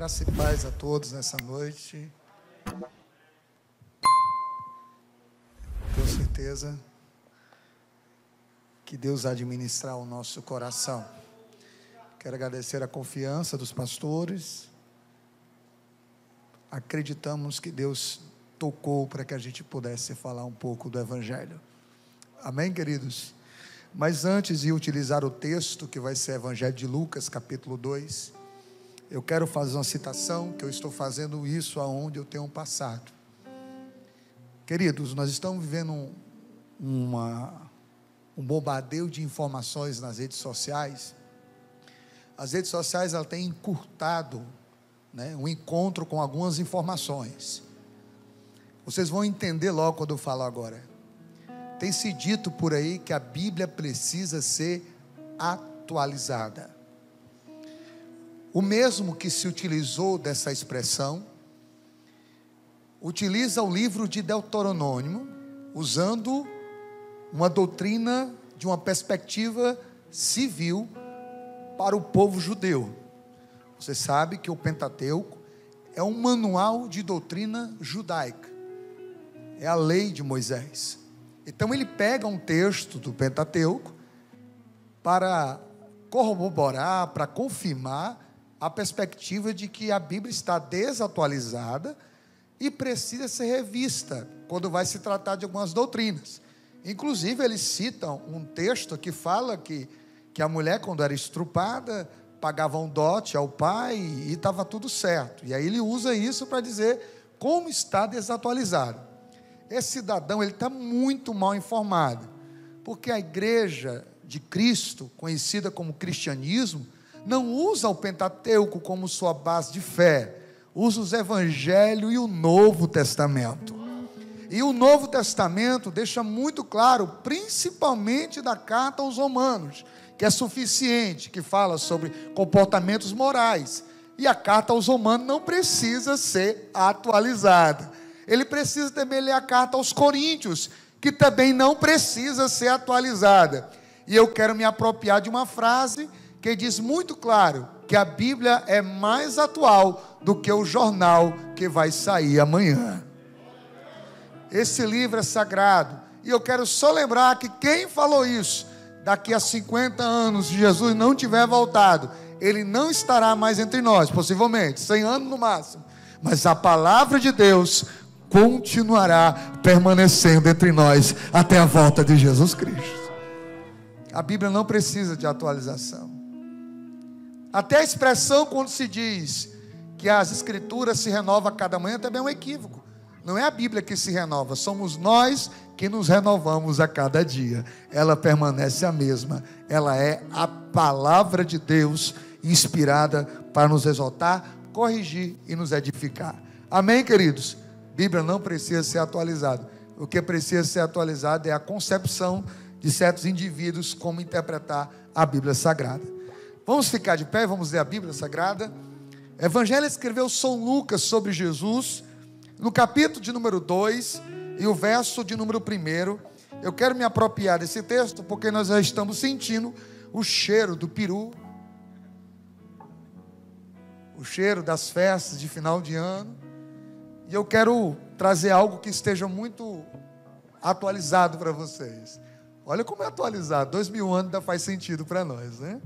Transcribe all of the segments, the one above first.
Graça e paz a todos nessa noite. Tenho certeza que Deus há de ministrar o nosso coração. Quero agradecer a confiança dos pastores. Acreditamos que Deus tocou para que a gente pudesse falar um pouco do Evangelho. Amém, queridos? Mas antes de utilizar o texto, que vai ser Evangelho de Lucas, capítulo 2, eu quero fazer uma citação, que eu estou fazendo isso aonde eu tenho passado. Queridos, nós estamos vivendo um bombardeio de informações nas redes sociais. As redes sociais, ela têm encurtado, um encontro com algumas informações. Vocês vão entender logo quando eu falo agora. Tem se dito por aí que a Bíblia precisa ser atualizada. O mesmo que se utilizou dessa expressão, utiliza o livro de Deuteronômio, usando uma doutrina de uma perspectiva civil para o povo judeu. Você sabe que o Pentateuco é um manual de doutrina judaica, é a lei de Moisés. Então ele pega um texto do Pentateuco para corroborar, para confirmar a perspectiva de que a Bíblia está desatualizada e precisa ser revista quando vai se tratar de algumas doutrinas. Inclusive eles citam um texto que fala que a mulher, quando era estrupada, pagava um dote ao pai e estava tudo certo. E aí ele usa isso para dizer como está desatualizado. Esse cidadão, ele está muito mal informado, porque a igreja de Cristo, conhecida como cristianismo, não usa o Pentateuco como sua base de fé, usa os Evangelhos e o Novo Testamento. E o Novo Testamento deixa muito claro, principalmente da carta aos Romanos, que é suficiente, que fala sobre comportamentos morais. E a carta aos Romanos não precisa ser atualizada. Ele precisa também ler a carta aos Coríntios, que também não precisa ser atualizada. E eu quero me apropriar de uma frase que diz muito claro que a Bíblia é mais atual do que o jornal que vai sair amanhã. Esse livro é sagrado. E eu quero só lembrar que quem falou isso, daqui a 50 anos, se Jesus não tiver voltado, ele não estará mais entre nós, possivelmente, 100 anos no máximo. Mas a palavra de Deus continuará permanecendo entre nós até a volta de Jesus Cristo. A Bíblia não precisa de atualização. Até a expressão quando se diz que as escrituras se renovam a cada manhã também é um equívoco. Não é a Bíblia que se renova, somos nós que nos renovamos a cada dia. Ela permanece a mesma. Ela é a palavra de Deus inspirada para nos exortar, corrigir e nos edificar. Amém, queridos? Bíblia não precisa ser atualizada. O que precisa ser atualizado é a concepção de certos indivíduos como interpretar a Bíblia Sagrada. Vamos ficar de pé, vamos ler a Bíblia Sagrada. Evangelho escreveu São Lucas sobre Jesus, no capítulo de número 2 e o verso de número 1. Eu quero me apropriar desse texto porque nós já estamos sentindo o cheiro do peru, o cheiro das festas de final de ano. E eu quero trazer algo que esteja muito atualizado para vocês. Olha como é atualizado, 2000 anos ainda faz sentido para nós, né?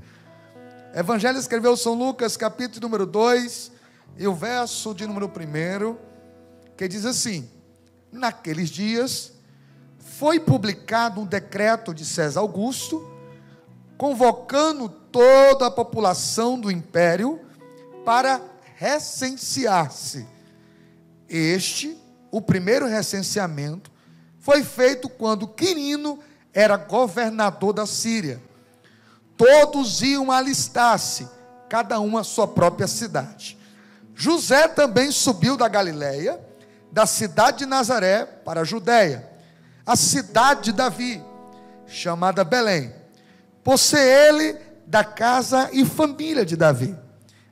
Evangelho escreveu São Lucas, capítulo número 2, e o verso de número 1, que diz assim: naqueles dias, foi publicado um decreto de César Augusto, convocando toda a população do império para recensear-se. O primeiro recenseamento, foi feito quando Quirino era governador da Síria. Todos iam alistar-se, cada um a sua própria cidade. José também subiu da Galileia, da cidade de Nazaré para a Judéia, a cidade de Davi, chamada Belém, por ser ele da casa e família de Davi,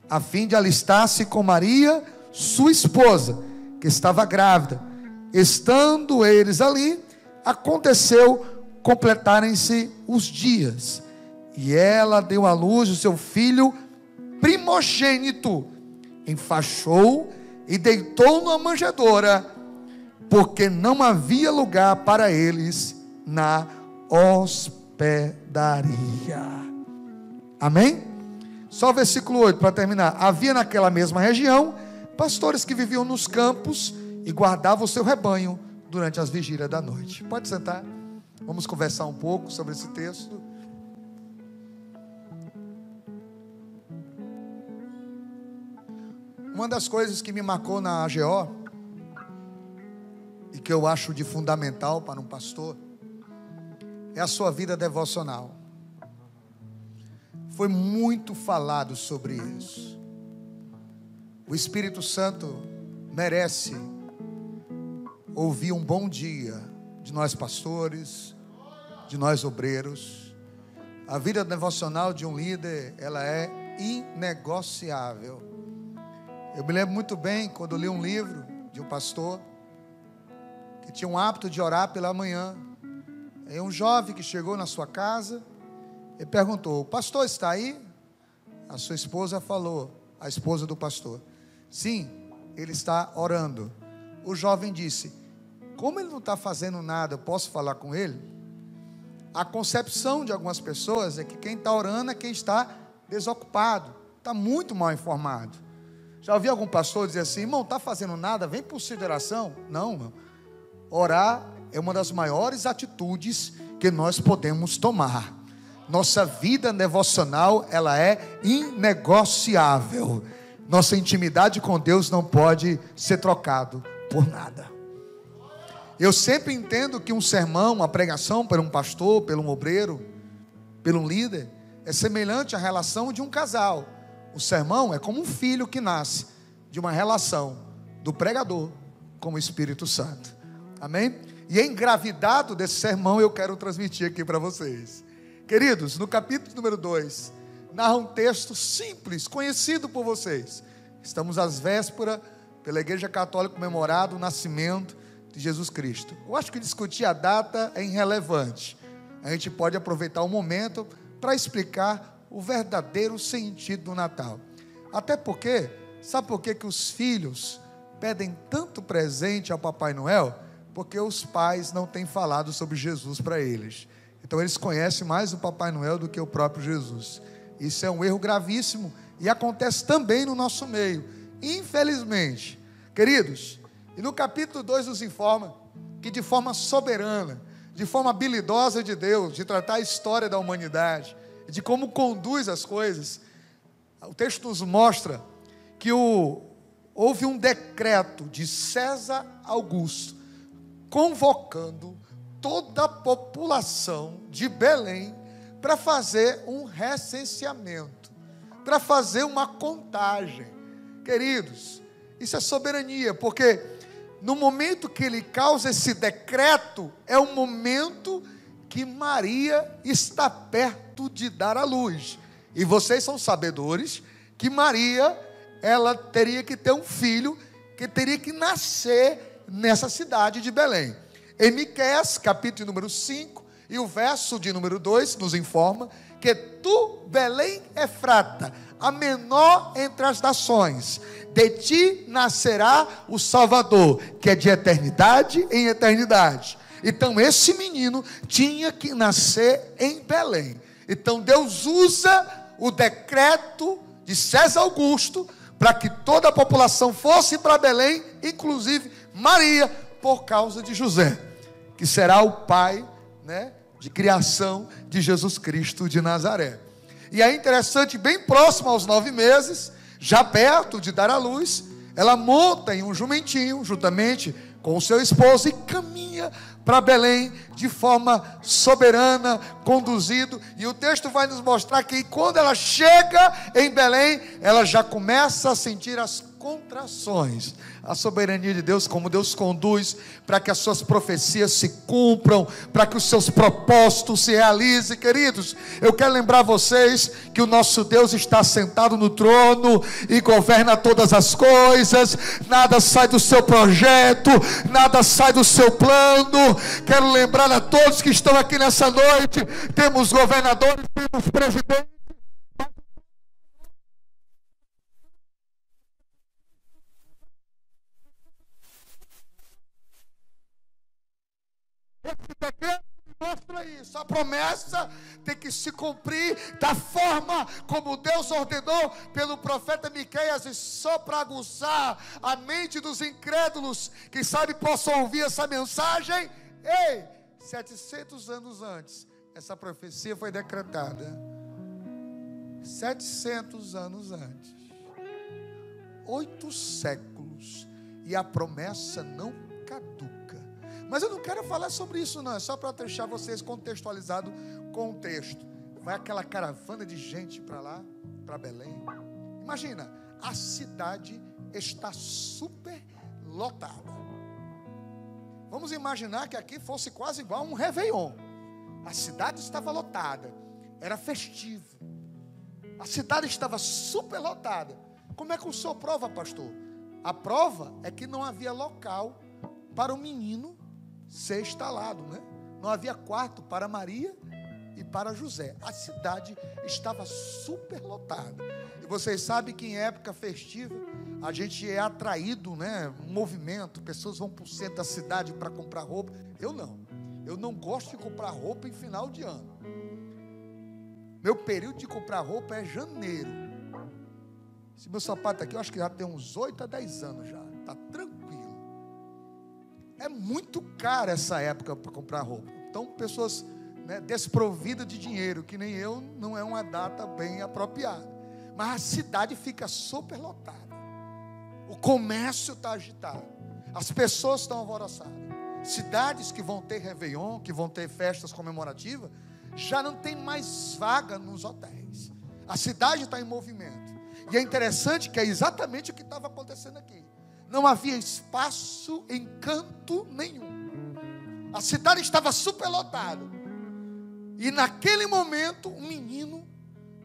a fim de alistar-se com Maria, sua esposa, que estava grávida. Estando eles ali, aconteceu completarem-se os dias, e ela deu à luz o seu filho primogênito, enfaixou e deitou numa manjedoura, porque não havia lugar para eles na hospedaria. Amém? Só o versículo 8 para terminar. Havia naquela mesma região pastores que viviam nos campos e guardavam o seu rebanho durante as vigílias da noite. Pode sentar. Vamos conversar um pouco sobre esse texto. Uma das coisas que me marcou na AGO e que eu acho de fundamental para um pastor é a sua vida devocional. Foi muito falado sobre isso. O Espírito Santo merece ouvir um bom dia de nós pastores, de nós obreiros. A vida devocional de um líder, ela é inegociável. Eu me lembro muito bem quando eu li um livro de um pastor que tinha um hábito de orar pela manhã. E um jovem que chegou na sua casa e perguntou: o pastor está aí? A sua esposa falou, a esposa do pastor: sim, ele está orando. O jovem disse: como ele não está fazendo nada, eu posso falar com ele? A concepção de algumas pessoas é que quem está orando é quem está desocupado, está muito mal informado. Já ouvi algum pastor dizer assim: irmão, está fazendo nada, vem por consideração. Não, irmão. Orar é uma das maiores atitudes que nós podemos tomar. Nossa vida devocional, ela é inegociável. Nossa intimidade com Deus não pode ser trocado por nada. Eu sempre entendo que um sermão, uma pregação por um pastor, por um obreiro, por um líder, é semelhante à relação de um casal. O sermão é como um filho que nasce de uma relação do pregador com o Espírito Santo. Amém? E engravidado desse sermão eu quero transmitir aqui para vocês. Queridos, no capítulo número 2, narra um texto simples, conhecido por vocês. Estamos às vésperas, pela Igreja Católica, comemorado o nascimento de Jesus Cristo. Eu acho que discutir a data é irrelevante. A gente pode aproveitar o momento para explicar o verdadeiro sentido do Natal. Até porque, sabe por que os filhos pedem tanto presente ao Papai Noel? Porque os pais não têm falado sobre Jesus para eles. Então eles conhecem mais o Papai Noel do que o próprio Jesus. Isso é um erro gravíssimo e acontece também no nosso meio, infelizmente. Queridos, e no capítulo 2 nos informa que de forma soberana, de forma habilidosa de Deus, de tratar a história da humanidade, de como conduz as coisas, o texto nos mostra que houve um decreto de César Augusto, convocando toda a população de Belém para fazer um recenseamento, para fazer uma contagem. Queridos, isso é soberania, porque no momento que ele causa esse decreto, é o momento que Maria está perto de dar à luz. E vocês são sabedores que Maria, ela teria que ter um filho que teria que nascer nessa cidade de Belém. Em Miqueias, capítulo número 5, e o verso de número 2 nos informa que tu, Belém Efrata, a menor entre as nações, de ti nascerá o Salvador, que é de eternidade em eternidade. Então esse menino tinha que nascer em Belém. Então Deus usa o decreto de César Augusto para que toda a população fosse para Belém, inclusive Maria, por causa de José, que será o pai, de criação de Jesus Cristo de Nazaré. E é interessante, bem próximo aos 9 meses, já perto de dar à luz, ela monta em um jumentinho, juntamente com o seu esposo, e caminha para Belém de forma soberana, conduzido. E o texto vai nos mostrar que quando ela chega em Belém, ela já começa a sentir as contrações. A soberania de Deus, como Deus conduz para que as suas profecias se cumpram, para que os seus propósitos se realizem. Queridos, eu quero lembrar vocês que o nosso Deus está sentado no trono e governa todas as coisas. Nada sai do seu projeto, nada sai do seu plano. Quero lembrar a todos que estão aqui nessa noite: temos governadores, temos presidentes, A promessa tem que se cumprir da forma como Deus ordenou pelo profeta Miqueias. E só para aguçar a mente dos incrédulos, que sabe possam ouvir essa mensagem, 700 anos antes, essa profecia foi decretada. 700 anos antes, 8 séculos, e a promessa não caduca. Mas eu não quero falar sobre isso não, é só para deixar vocês contextualizados com o texto. Vai aquela caravana de gente para lá, para Belém. Imagina, a cidade está super lotada. Vamos imaginar que aqui fosse quase igual a um Réveillon. A cidade estava lotada, era festivo. A cidade estava super lotada. Como é que o senhor prova, pastor? A prova é que não havia local para o menino ser instalado, né? Não havia quarto para Maria e para José. A cidade estava super lotada. E vocês sabem que em época festiva a gente é atraído, né? Um movimento, pessoas vão para o centro da cidade para comprar roupa. Eu não gosto de comprar roupa em final de ano. Meu período de comprar roupa é janeiro. Esse meu sapato aqui eu acho que já tem uns 8 a 10 anos já. Está tranquilo. É muito caro essa época para comprar roupa. Então, pessoas, né, desprovidas de dinheiro, que nem eu, não é uma data bem apropriada. Mas a cidade fica super lotada. O comércio está agitado. As pessoas estão alvoroçadas. Cidades que vão ter Réveillon, que vão ter festas comemorativas, já não tem mais vaga nos hotéis. A cidade está em movimento. E é interessante que é exatamente o que estava acontecendo aqui. Não havia espaço em canto nenhum. A cidade estava superlotada. E naquele momento, um menino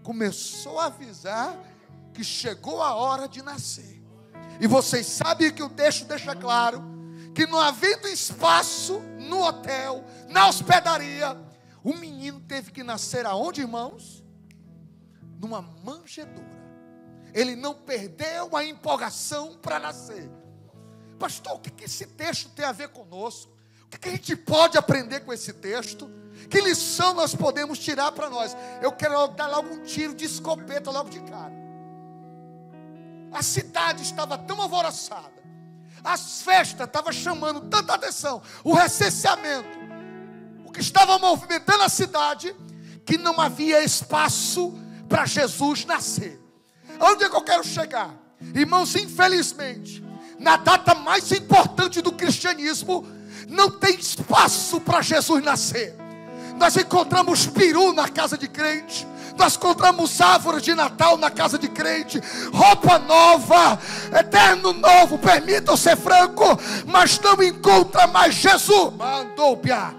começou a avisar que chegou a hora de nascer. E vocês sabem que o texto deixa claro que não havendo espaço no hotel, na hospedaria, o menino teve que nascer aonde, irmãos? Numa manjedoura. Ele não perdeu a empolgação para nascer. Pastor, o que esse texto tem a ver conosco? O que a gente pode aprender com esse texto? Que lição nós podemos tirar para nós? Eu quero dar logo um tiro de escopeta logo de cara. A cidade estava tão alvoroçada. As festas estavam chamando tanta atenção. O recenseamento, o que estava movimentando a cidade, que não havia espaço para Jesus nascer. Onde é que eu quero chegar? Irmãos, infelizmente, na data mais importante do cristianismo, não tem espaço para Jesus nascer. Nós encontramos peru na casa de crente, nós encontramos árvore de Natal na casa de crente, roupa nova, eterno novo, permitam ser franco, mas não encontra mais Jesus. Mandou piar.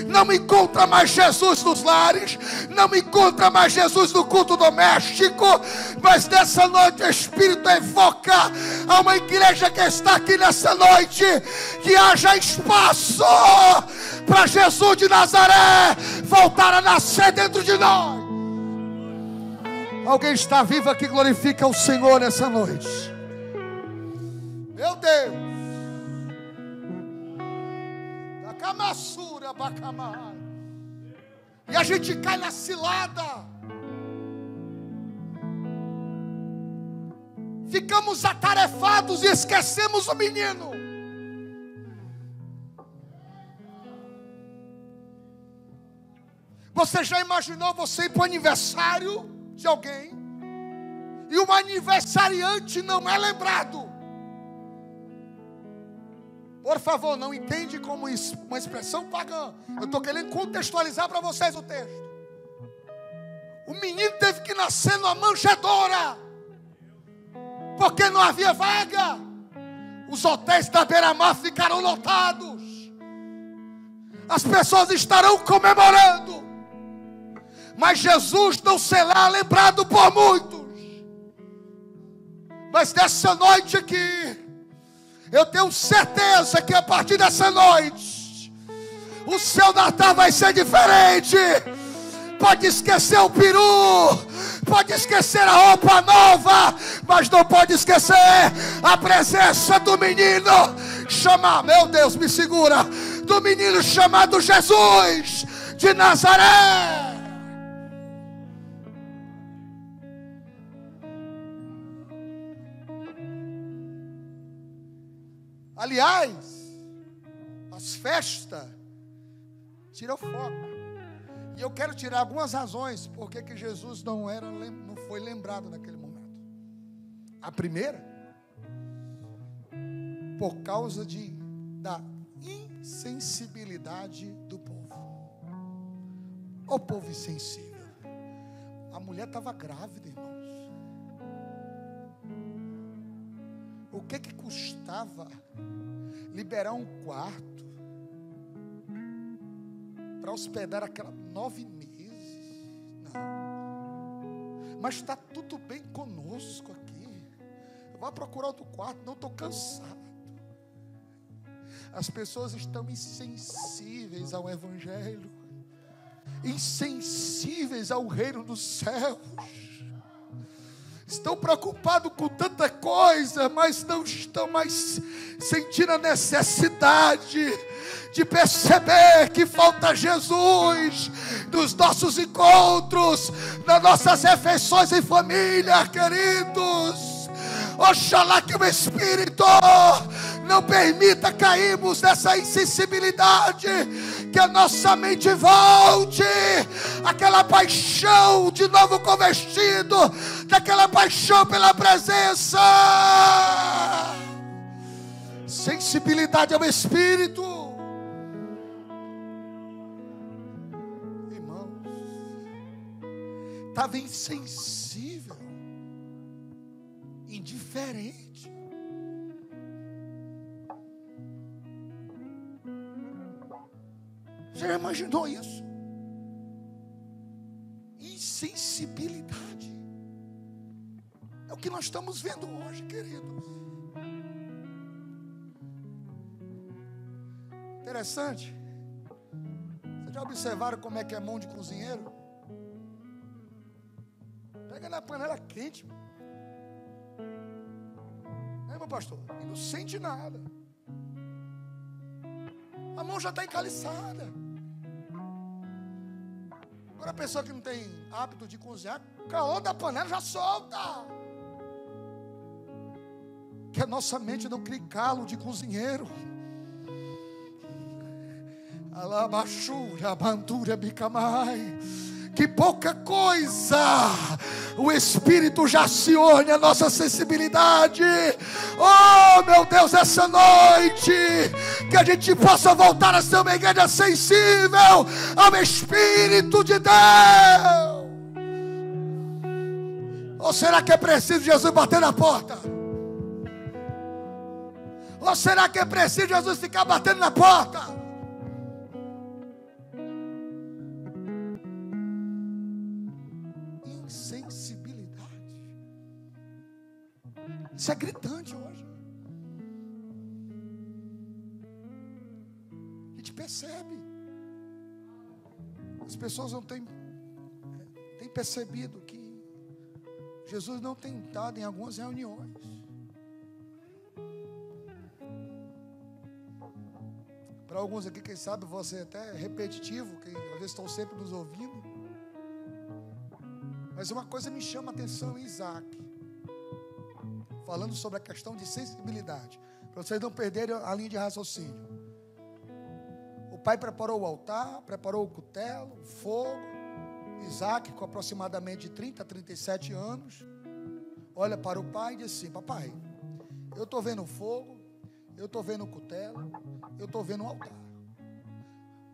Não encontra mais Jesus nos lares, não encontra mais Jesus no culto doméstico, mas nessa noite o Espírito evoca a uma igreja que está aqui nessa noite, que haja espaço para Jesus de Nazaré voltar a nascer dentro de nós. Alguém está vivo aqui, glorifica o Senhor nessa noite. Meu Deus. E a gente cai na cilada. Ficamos atarefados e esquecemos o menino. Você já imaginou você ir para o aniversário de alguém e o aniversariante não é lembrado? Por favor, não entende como uma expressão pagã. Eu estou querendo contextualizar para vocês o texto. O menino teve que nascer numa manjedoura, porque não havia vaga. Os hotéis da beira-mar ficaram lotados. As pessoas estarão comemorando, mas Jesus não será lembrado por muitos. Mas nessa noite aqui, eu tenho certeza que a partir dessa noite o seu Natal vai ser diferente. Pode esquecer o peru, pode esquecer a roupa nova, mas não pode esquecer a presença do menino. Chama, meu Deus, me segura. do menino chamado Jesus de Nazaré. Aliás, as festas tiram foco. E eu quero tirar algumas razões porque que Jesus não foi lembrado naquele momento. A primeira, por causa da insensibilidade do povo. O povo insensível. A mulher estava grávida, irmãos. O que custava liberar um quarto para hospedar aquela 9 meses? Não. Mas está tudo bem conosco aqui. Eu vou procurar outro quarto, não estou cansado. As pessoas estão insensíveis ao Evangelho, insensíveis ao reino dos céus. Estão preocupados com tanta coisa, mas não estão mais sentindo a necessidade de perceber que falta Jesus nos nossos encontros, nas nossas refeições em família, queridos. Oxalá que o Espírito não permita cairmos nessa insensibilidade, que a nossa mente volte àquela paixão de novo convertido, daquela paixão pela presença. Sensibilidade ao Espírito. Irmãos, estava insensível, indiferente. Você já imaginou isso? Insensibilidade. É o que nós estamos vendo hoje, queridos. Interessante. Vocês já observaram como é que é mão de cozinheiro? Pega na panela quente. Meu pastor? E não sente nada. A mão já está encaliçada. Agora a pessoa que não tem hábito de cozinhar, o calor da panela já solta. Que a nossa mente não crie calo de cozinheiro. Alabachura, bandura, bicamai. Que pouca coisa o Espírito já se une a nossa sensibilidade. Oh meu Deus, essa noite que a gente possa voltar a ser uma igreja sensível ao Espírito de Deus. Ou será que é preciso Jesus bater na porta? Ou será que é preciso Jesus ficar batendo na porta? Isso é gritante hoje. A gente percebe. As pessoas não têm percebido que Jesus não tem estado em algumas reuniões. Para alguns aqui, quem sabe, você até é repetitivo, que às vezes estão sempre nos ouvindo. Mas uma coisa me chama a atenção em Isaac, falando sobre a questão de sensibilidade, para vocês não perderem a linha de raciocínio. O pai preparou o altar, preparou o cutelo, o fogo. Isaac, com aproximadamente 30 a 37 anos, olha para o pai e diz assim: papai, eu estou vendo o fogo, eu estou vendo o cutelo, eu estou vendo o altar,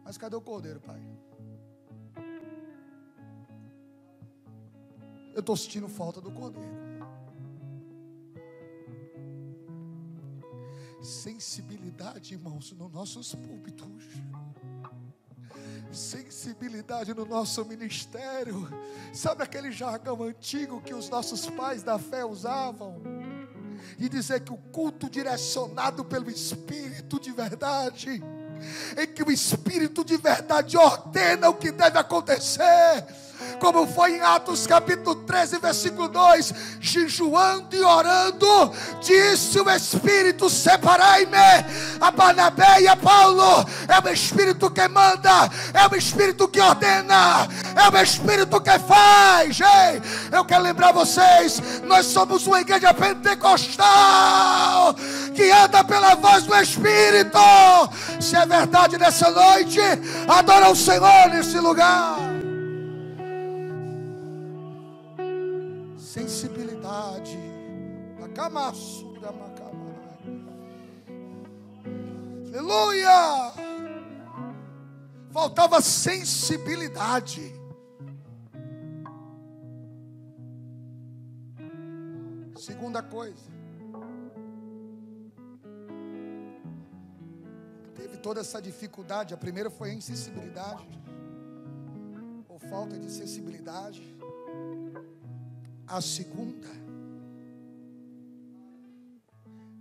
mas cadê o cordeiro, pai? Eu estou sentindo falta do cordeiro. Sensibilidade, irmãos, nos nossos púlpitos. Sensibilidade no nosso ministério. Sabe aquele jargão antigo que os nossos pais da fé usavam? E dizer que o culto direcionado pelo Espírito de verdade, em que o Espírito de verdade ordena o que deve acontecer. como foi em Atos capítulo 13, versículo 2: jejuando e orando, disse o Espírito: separai-me a Barnabé e a Paulo. É o Espírito que manda, é o Espírito que ordena, é o Espírito que faz. Ei, eu quero lembrar vocês, nós somos uma igreja pentecostal que anda pela voz do Espírito. Se é verdade nessa noite, adora o Senhor nesse lugar. Sensibilidade. Aleluia. Faltava sensibilidade. Segunda coisa, teve toda essa dificuldade. A primeira foi a insensibilidade, ou falta de sensibilidade. A segunda,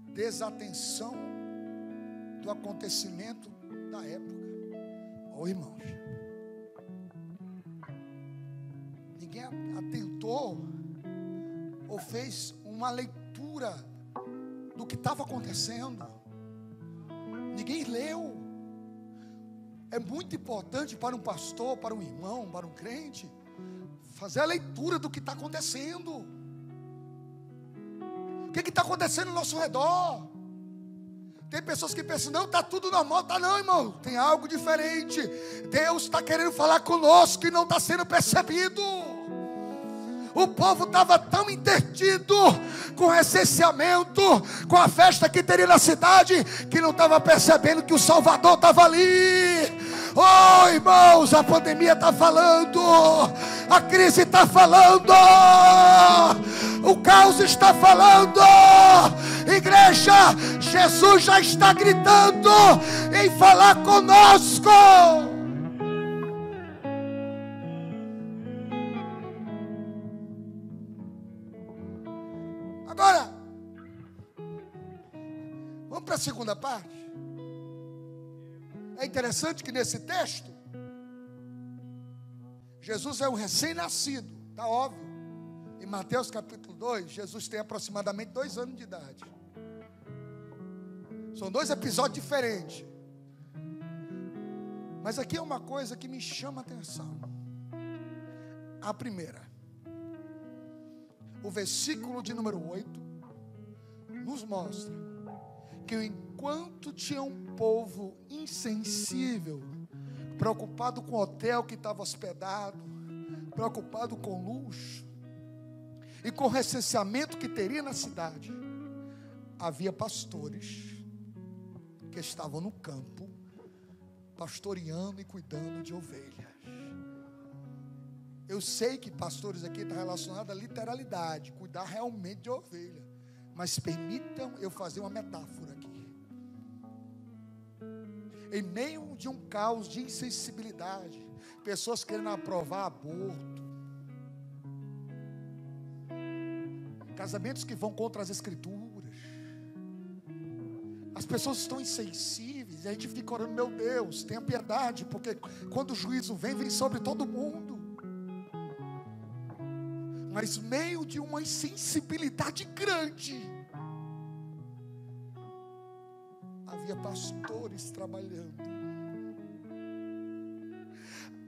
desatenção do acontecimento da época. Oh, irmãos, ninguém atentou ou fez uma leitura do que estava acontecendo. Ninguém leu. É muito importante para um pastor, para um irmão, para um crente, fazer a leitura do que está acontecendo. O que está acontecendo ao nosso redor? Tem pessoas que pensam: não, está tudo normal. Está não, irmão, tem algo diferente. Deus está querendo falar conosco e não está sendo percebido. O povo estava tão intertido com o recenseamento, com a festa que teria na cidade, que não estava percebendo que o Salvador estava ali. Oh, irmãos, a pandemia está falando, a crise está falando, o caos está falando. Igreja, Jesus já está gritando em falar conosco. Agora, vamos para a segunda parte. É interessante que nesse texto, Jesus é um recém-nascido, está óbvio. Em Mateus capítulo 2, Jesus tem aproximadamente 2 anos de idade. São 2 episódios diferentes. Mas aqui é uma coisa que me chama a atenção. A primeira, o versículo de número 8 nos mostra que enquanto tinha um povo insensível, preocupado com o hotel que estava hospedado, preocupado com luxo e com o recenseamento que teria na cidade, havia pastores que estavam no campo pastoreando e cuidando de ovelhas. Eu sei que pastores aqui está relacionado à literalidade, cuidar realmente de ovelha. Mas permitam eu fazer uma metáfora aqui. Em meio de um caos de insensibilidade, pessoas querendo aprovar aborto, casamentos que vão contra as escrituras, as pessoas estão insensíveis, e a gente fica orando: meu Deus, tenha piedade, porque quando o juízo vem sobre todo mundo. Mas meio de uma insensibilidade grande, havia pastores trabalhando,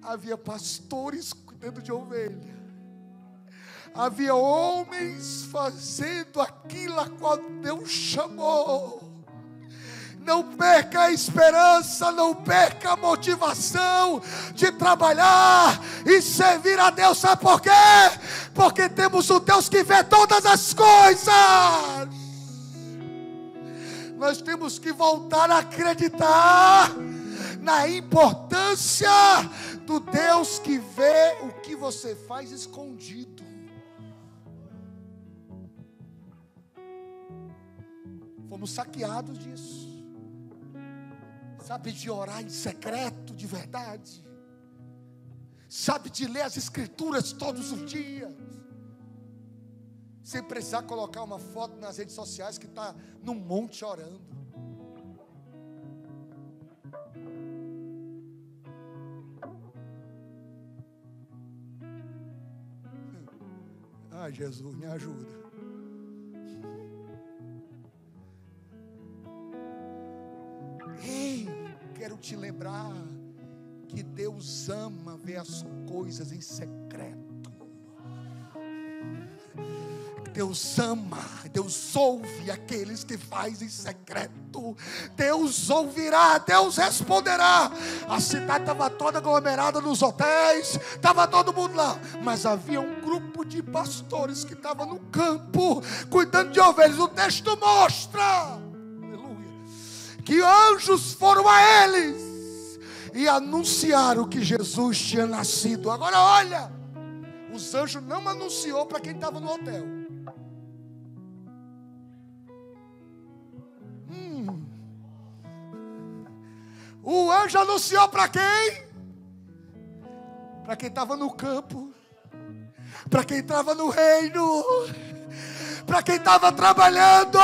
havia pastores cuidando de ovelha, havia homens fazendo aquilo a qual Deus chamou. Não perca a esperança, não perca a motivação de trabalhar e servir a Deus. Sabe por quê? Porque temos um Deus que vê todas as coisas. Nós temos que voltar a acreditar na importância do Deus que vê o que você faz escondido. Fomos saqueados disso. Sabe de orar em secreto de verdade. Sabe de ler as escrituras todos os dias. Sem precisar colocar uma foto nas redes sociais que está num monte orando. Ai, Jesus, me ajuda. Ei, quero te lembrar que Deus ama ver as coisas em secreto. Deus ama, Deus ouve aqueles que fazem em secreto. Deus ouvirá, Deus responderá. A cidade estava toda aglomerada nos hotéis, estava todo mundo lá, mas havia um grupo de pastores que estava no campo, cuidando de ovelhas. O texto mostra, aleluia, que anjos foram a eles e anunciaram que Jesus tinha nascido. Agora olha, os anjos não anunciou para quem estava no hotel. O anjo anunciou para quem? Para quem estava no campo, para quem estava no reino, para quem estava trabalhando.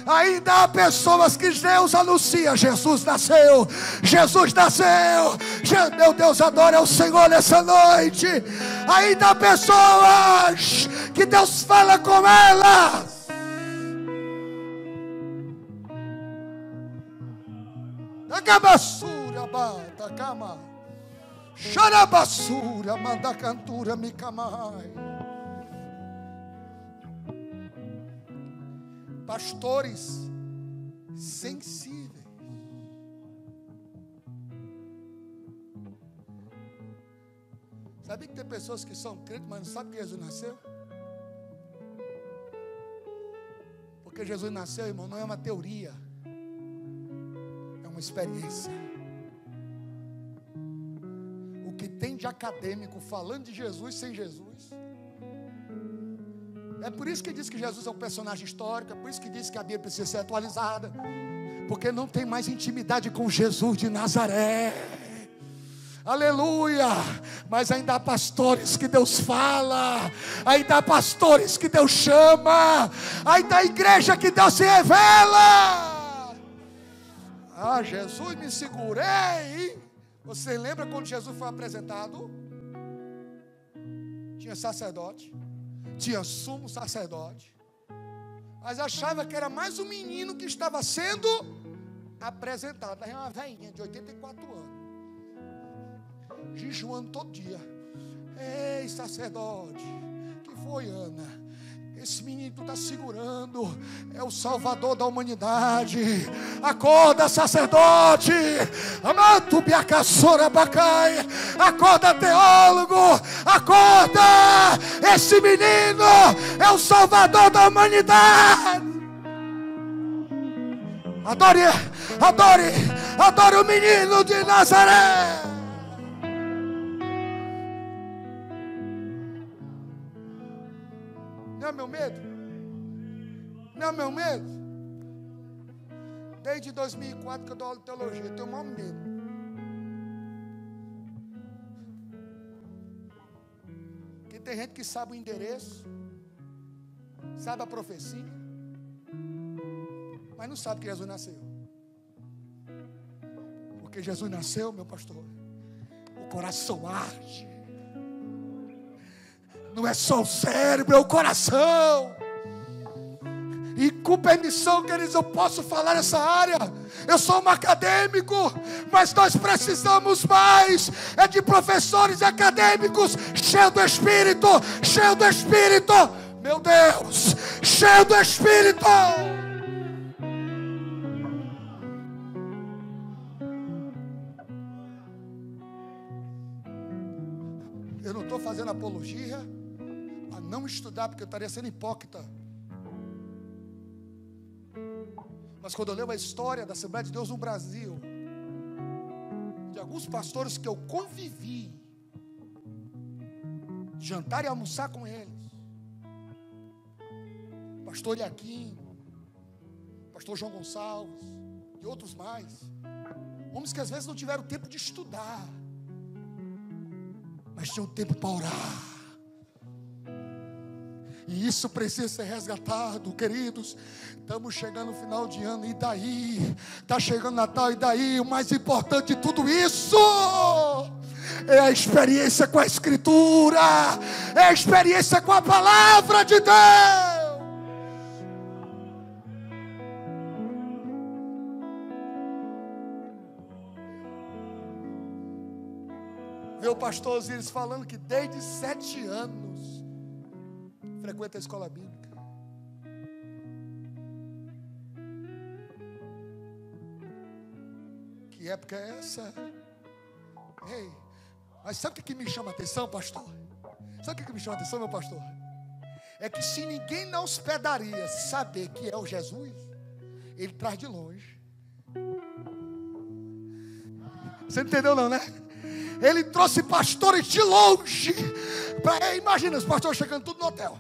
Ainda há pessoas que Deus anuncia: Jesus nasceu, Jesus nasceu. Meu Deus, adora o Senhor nessa noite. Ainda há pessoas que Deus fala com elas. Agabassura, bata, cama. Xarabassura, manda cantura, me camai. Pastores sensíveis. Sabe que tem pessoas que são crentes, mas não sabem que Jesus nasceu? Porque Jesus nasceu, irmão, não é uma teoria, é uma experiência. O que tem de acadêmico falando de Jesus sem Jesus. É por isso que diz que Jesus é um personagem histórico, é por isso que diz que a Bíblia precisa ser atualizada, porque não tem mais intimidade com Jesus de Nazaré. Aleluia! Mas ainda há pastores que Deus fala, ainda há pastores que Deus chama, ainda há igreja que Deus se revela. Ah, Jesus, me segurei. Você lembra quando Jesus foi apresentado? Tinha sacerdote, tinha sumo sacerdote, mas achava que era mais um menino que estava sendo apresentado. Era uma velhinha de 84 anos, jejuando todo dia. Ei, sacerdote, que foi, Ana? Esse menino que tu está segurando é o Salvador da humanidade. Acorda, sacerdote. Acorda, teólogo. Acorda. Esse menino é o Salvador da humanidade. Adore, adore, adore o menino de Nazaré. Não é meu medo? Não é meu medo? Desde 2004 que eu dou aula de teologia, eu tenho o maior medo. Porque tem gente que sabe o endereço, sabe a profecia, mas não sabe que Jesus nasceu. Porque Jesus nasceu, meu pastor, o coração arde. Não é só o cérebro, é o coração. E com permissão, queridos, eu posso falar nessa área. Eu sou um acadêmico, mas nós precisamos mais de professores acadêmicos cheios do Espírito, cheios do Espírito. Meu Deus, cheio do Espírito. Eu não estou fazendo apologia a não estudar, porque eu estaria sendo hipócrita. Mas quando eu leio a história da Assembleia de Deus no Brasil, de alguns pastores que eu convivi, jantar e almoçar com eles, pastor Iaquim, pastor João Gonçalves e outros mais, homens que às vezes não tiveram tempo de estudar, mas tinham tempo para orar. E isso precisa ser resgatado, queridos. Estamos chegando no final de ano, e daí? Está chegando Natal, e daí? O mais importante de tudo isso é a experiência com a Escritura, é a experiência com a palavra de Deus. Vê o pastor Osíris falando que desde 7 anos frequenta a escola bíblica. Que época é essa? Ei, mas sabe o que me chama a atenção, pastor? Sabe o que me chama a atenção, meu pastor? É que se ninguém na hospedaria saber que é o Jesus, ele traz de longe. Você entendeu não, né? Ele trouxe pastores de longe. Imagina os pastores chegando tudo no hotel,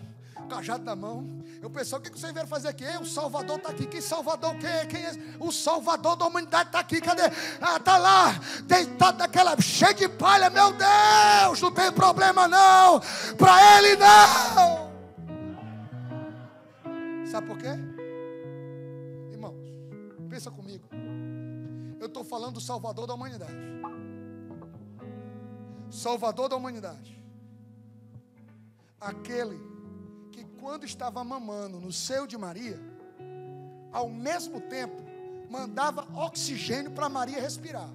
cajado na mão. Eu pensei, o que vocês vieram fazer aqui? O Salvador está aqui. Que Salvador o quê? Quem é? O Salvador da humanidade está aqui. Cadê? Ah, está lá, deitado naquela, cheio de palha. Meu Deus, não tem problema não. Para ele não. Sabe por quê? Irmãos, pensa comigo. Eu estou falando do Salvador da humanidade. Salvador da humanidade. Aquele que quando estava mamando no seio de Maria, ao mesmo tempo mandava oxigênio para Maria respirar.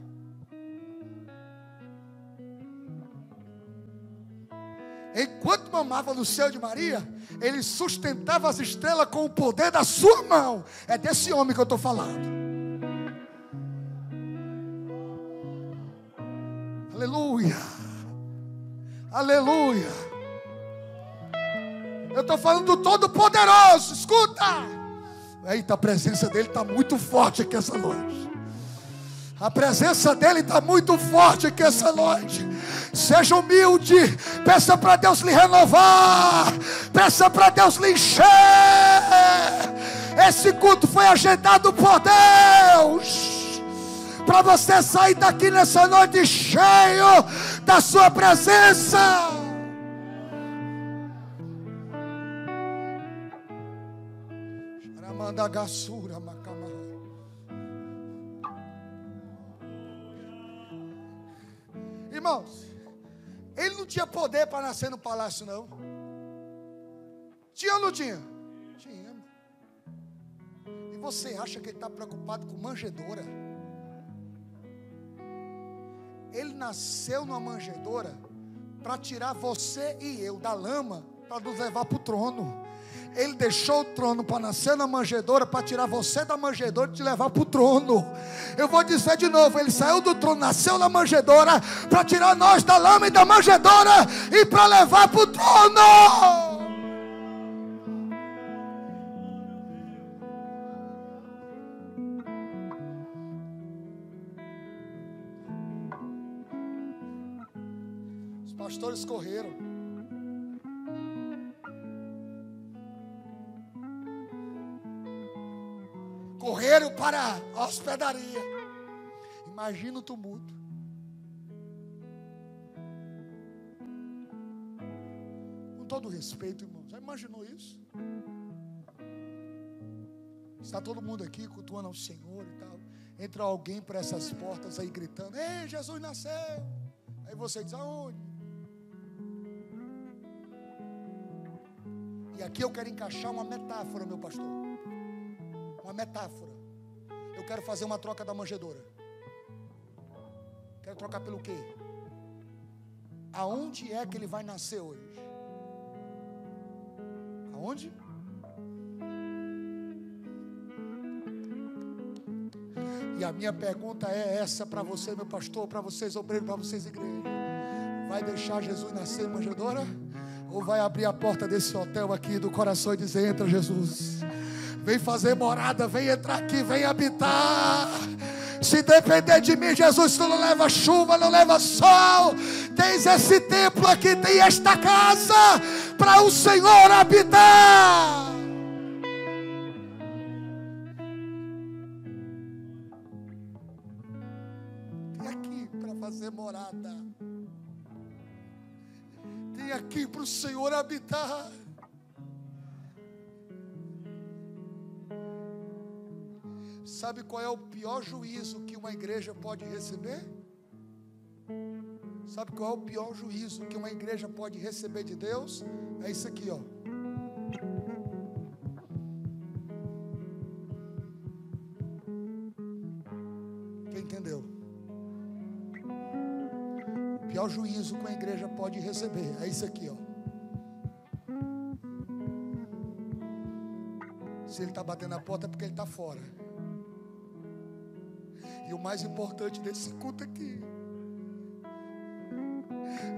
Enquanto mamava no seio de Maria, ele sustentava as estrelas com o poder da sua mão. É desse homem que eu estou falando. Aleluia. Aleluia. Eu estou falando do Todo-Poderoso. Escuta. Eita, a presença dele está muito forte aqui essa noite. A presença dele está muito forte aqui essa noite. Seja humilde. Peça para Deus lhe renovar. Peça para Deus lhe encher. Esse culto foi agendado por Deus, para você sair daqui nessa noite cheio da sua presença. Irmãos, ele não tinha poder para nascer no palácio, não. Tinha ou não tinha? Tinha. E você acha que ele está preocupado com manjedoura? Ele nasceu numa manjedoura para tirar você e eu da lama, para nos levar para o trono. Ele deixou o trono para nascer na manjedoura, para tirar você da manjedoura e te levar para o trono. Eu vou dizer de novo, ele saiu do trono, nasceu na manjedoura, para tirar nós da lama e da manjedoura e para levar para o trono. Os pastores correram. Correram para a hospedaria. Imagina o tumulto. Com todo respeito, irmão, já imaginou isso? Está todo mundo aqui cultuando ao Senhor e tal. Entra alguém por essas portas aí gritando: ei, Jesus nasceu. Aí você diz: aonde? E aqui eu quero encaixar uma metáfora, meu pastor. Uma metáfora. Eu quero fazer uma troca da manjedoura. Quero trocar pelo quê? Aonde é que ele vai nascer hoje? Aonde? E a minha pergunta é essa para você, meu pastor, para vocês obreiros, para vocês igreja. Vai deixar Jesus nascer em manjedoura? Ou vai abrir a porta desse hotel aqui do coração e dizer: entra, Jesus, vem fazer morada, vem entrar aqui, vem habitar. Se depender de mim, Jesus, tu não leva chuva, não leva sol. Tens esse templo aqui, tem esta casa para o Senhor habitar. Tem aqui para fazer morada. Tem aqui para o Senhor habitar. Sabe qual é o pior juízo que uma igreja pode receber? Sabe qual é o pior juízo que uma igreja pode receber de Deus? É isso aqui, ó. Quem entendeu? O pior juízo que uma igreja pode receber é isso aqui, ó. Se ele está batendo na porta é porque ele está fora. E o mais importante desse culto aqui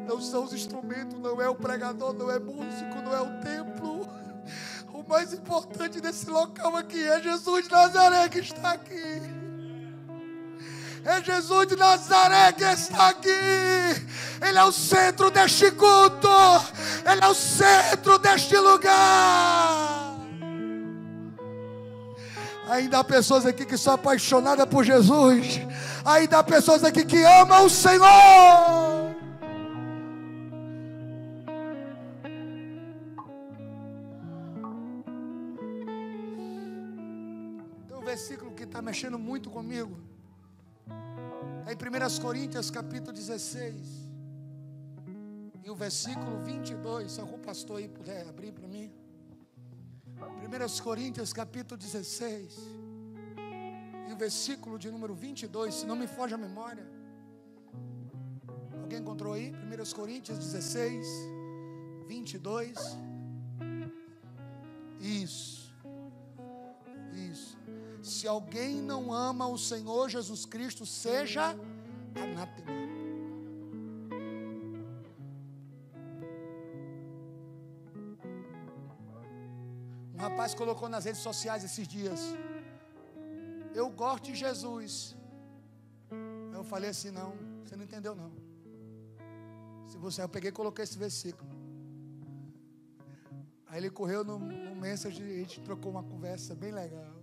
não são os instrumentos, não é o pregador, não é músico, não é o templo. O mais importante desse local aqui é Jesus de Nazaré que está aqui. É Jesus de Nazaré que está aqui. Ele é o centro deste culto. Ele é o centro deste lugar. Ainda há pessoas aqui que são apaixonadas por Jesus. Ainda há pessoas aqui que amam o Senhor. Tem um versículo que está mexendo muito comigo. É em 1 Coríntios capítulo 16. E o versículo 22. Se algum pastor aí puder abrir para mim. 1 Coríntios capítulo 16 e o versículo de número 22, se não me foge a memória. Alguém encontrou aí? 1 Coríntios 16, 22. Isso. Se alguém não ama o Senhor Jesus Cristo, seja anátema. Um rapaz colocou nas redes sociais esses dias: eu gosto de Jesus. Eu falei assim: não, você não entendeu não. Eu peguei e coloquei esse versículo. Aí ele correu no message e a gente trocou uma conversa bem legal.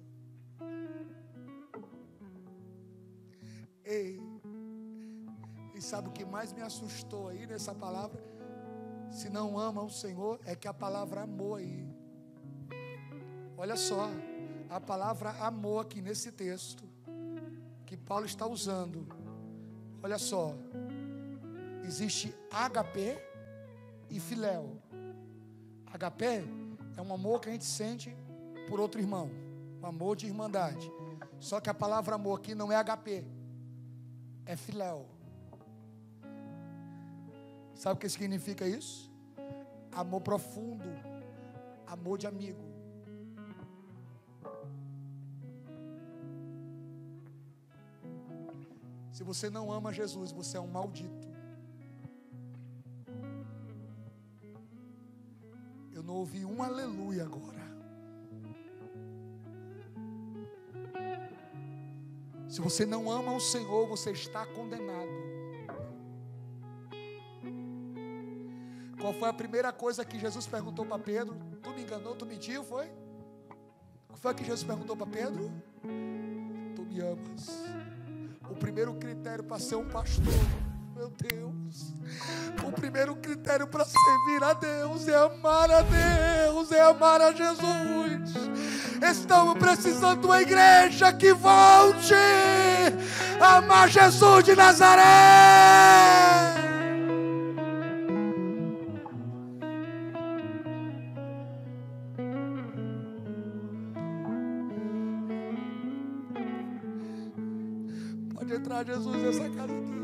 E sabe o que mais me assustou aí nessa palavra? Se não ama o Senhor, é que a palavra amor aí. Olha só, a palavra amor aqui nesse texto que Paulo está usando. Olha só, existe HP e filéu. HP é um amor que a gente sente por outro irmão, um amor de irmandade. Só que a palavra amor aqui não é HP, é filéu. Sabe o que significa isso? Amor profundo, amor de amigo. Se você não ama Jesus, você é um maldito. Eu não ouvi um aleluia agora. Se você não ama o Senhor, você está condenado. Qual foi a primeira coisa que Jesus perguntou para Pedro? Tu me enganou, tu mentiu, foi? O que foi que Jesus perguntou para Pedro? Tu me amas. O primeiro critério para ser um pastor, meu Deus, o primeiro critério para servir a Deus é amar a Deus, é amar a Jesus. Estamos precisando de uma igreja que volte a amar Jesus de Nazaré. Pode entrar, Jesus, nessa casa aqui.